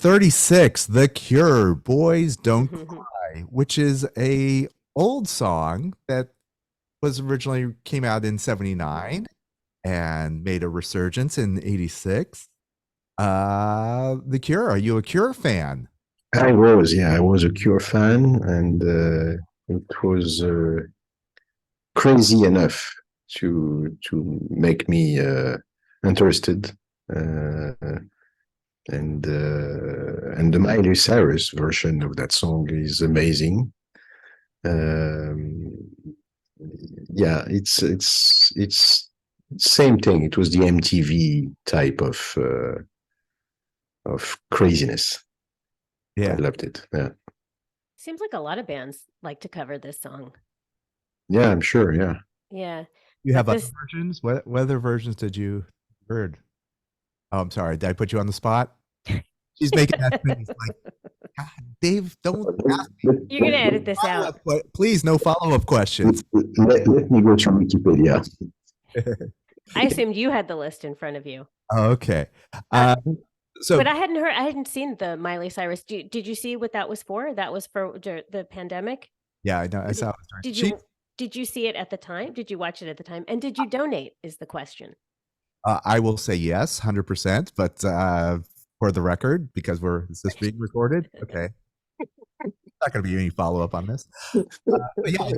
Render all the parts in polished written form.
36, The Cure, Boys Don't Cry, which is a old song that was originally came out in 79 and made a resurgence in 86. The Cure, are you a Cure fan? I was a Cure fan, and it was crazy enough to make me interested. Uh, and the Miley Cyrus version of that song is amazing. Um, yeah, it's same thing. It was the MTV type of craziness. I Yeah. loved it. Yeah, Seems like a lot of bands like to cover this song. yeah, I'm sure. Yeah. Yeah. You But have other this, versions? What other versions did you heard? Oh, I'm sorry. Did I put you on the spot? She's making that face like, God, Dave, don't ask me you're going to edit this out. follow-up please, no follow-up questions. Let me go to Wikipedia. I assumed you had the list in front of you. Okay. So, but I hadn't seen the Miley Cyrus. Did you see what that was for? That was for the pandemic. yeah, I know. I saw it. Did you see it at the time? Did you watch it at the time? And did you donate is the question. I will say yes, 100%, but for the record, because is this being recorded? Okay. Not going to be any follow-up on this. But yeah,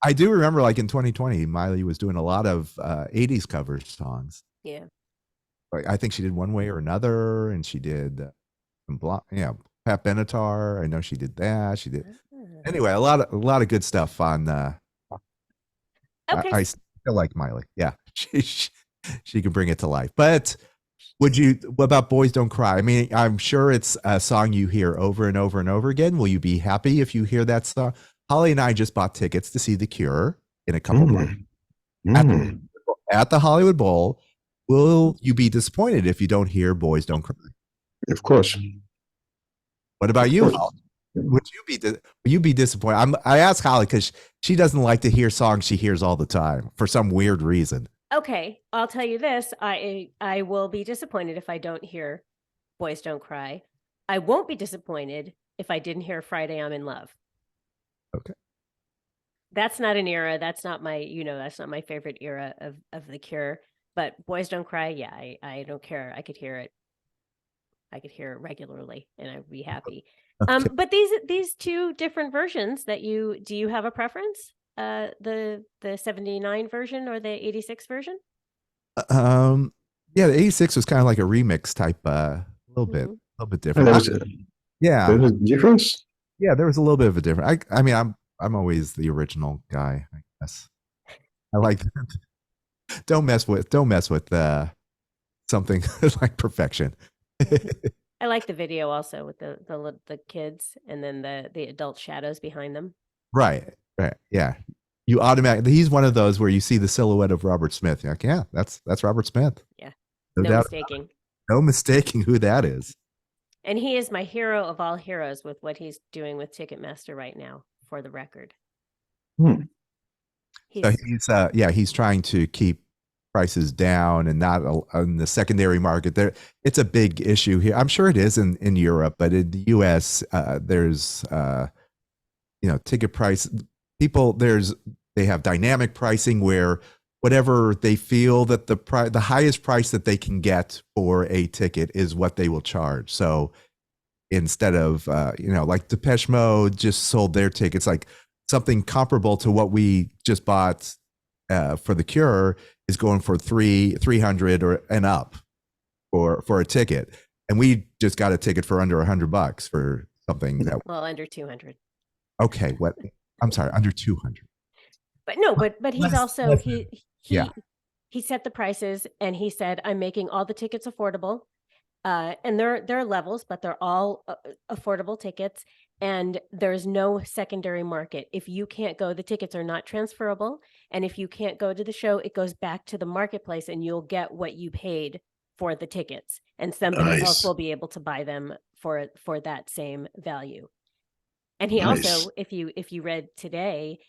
I do remember like in 2020, Miley was doing a lot of 80s cover songs. Yeah. Like, I think she did One Way or Another, and she did Pat Benatar. I know she did that. She did anyway, a lot of good stuff on okay. I still like Miley. Yeah. She can bring it to life. But what about Boys Don't Cry? I mean, I'm sure it's a song you hear over and over and over again. Will you be happy if you hear that song? Holly and I just bought tickets to see The Cure in a couple months at the Hollywood Bowl. Will you be disappointed if you don't hear Boys Don't Cry? Of course. What about you, Holly? Will you be disappointed? I ask Holly because she doesn't like to hear songs she hears all the time for some weird reason. Okay, I'll tell you this. I will be disappointed if I don't hear Boys Don't Cry. I won't be disappointed if I didn't hear Friday I'm in Love. Okay. That's not an era. That's not my favorite era of The Cure. But Boys Don't Cry, yeah, I don't care. I could hear it. I could hear it regularly and I'd be happy. Okay. But these two different versions do you have a preference? The 79 version or the 86 version? Yeah, the 86 was kind of like a remix type, a little bit different. Yeah, there was a difference. Yeah, there was a little bit of a difference. I mean, I'm always the original guy, I guess. I like don't mess with something like perfection. I like the video also with the kids and then the adult shadows behind them. Right. Yeah. You automatically, he's one of those where you see the silhouette of Robert Smith. You're like, yeah, that's Robert Smith. Yeah. No mistaking. No mistaking who that is. And he is my hero of all heroes with what he's doing with Ticketmaster right now, for the record. He's trying to keep prices down and not on the secondary market. It's a big issue here. I'm sure it is in Europe, but in the US, there's ticket price. They have dynamic pricing where whatever they feel that the highest price that they can get for a ticket is what they will charge. So instead of like Depeche Mode just sold their tickets like something comparable to what we just bought for The Cure is going for $300 or and up for a ticket, and we just got a ticket for under $100 for something that under 200. Okay, what? I'm sorry, under 200. But no, but he's also he set the prices and he said I'm making all the tickets affordable, and there are levels, but they're all affordable tickets. And there's no secondary market. If you can't go, the tickets are not transferable. And if you can't go to the show, it goes back to the marketplace and you'll get what you paid for the tickets. And somebody else will be able to buy them for that same value. And he also, if you read today,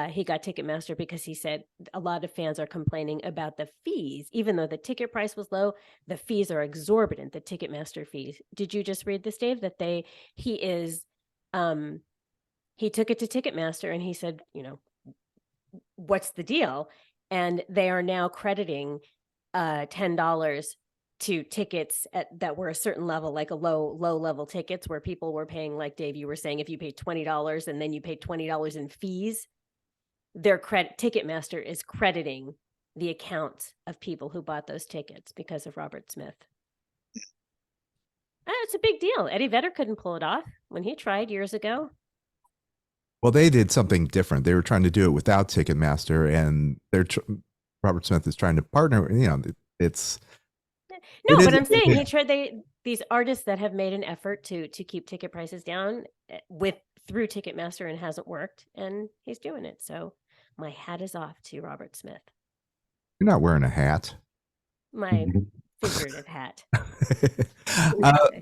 he got Ticketmaster because he said a lot of fans are complaining about the fees. Even though the ticket price was low, the fees are exorbitant, the Ticketmaster fees. Did you just read this, Dave? That he took it to Ticketmaster and he said, what's the deal? And they are now crediting $10 to tickets that were a certain level, like a low level tickets where people were paying, like Dave, you were saying, if you paid $20 and then you paid $20 in fees, their Ticketmaster is crediting the account of people who bought those tickets because of Robert Smith. It's a big deal. Eddie Vedder couldn't pull it off when he tried years ago. Well, they did something different. They were trying to do it without Ticketmaster, and Robert Smith is trying to partner. It's no, but I'm saying he tried. These artists that have made an effort to keep ticket prices down through Ticketmaster and hasn't worked, and he's doing it. So my hat is off to Robert Smith. You're not wearing a hat. My figurative hat.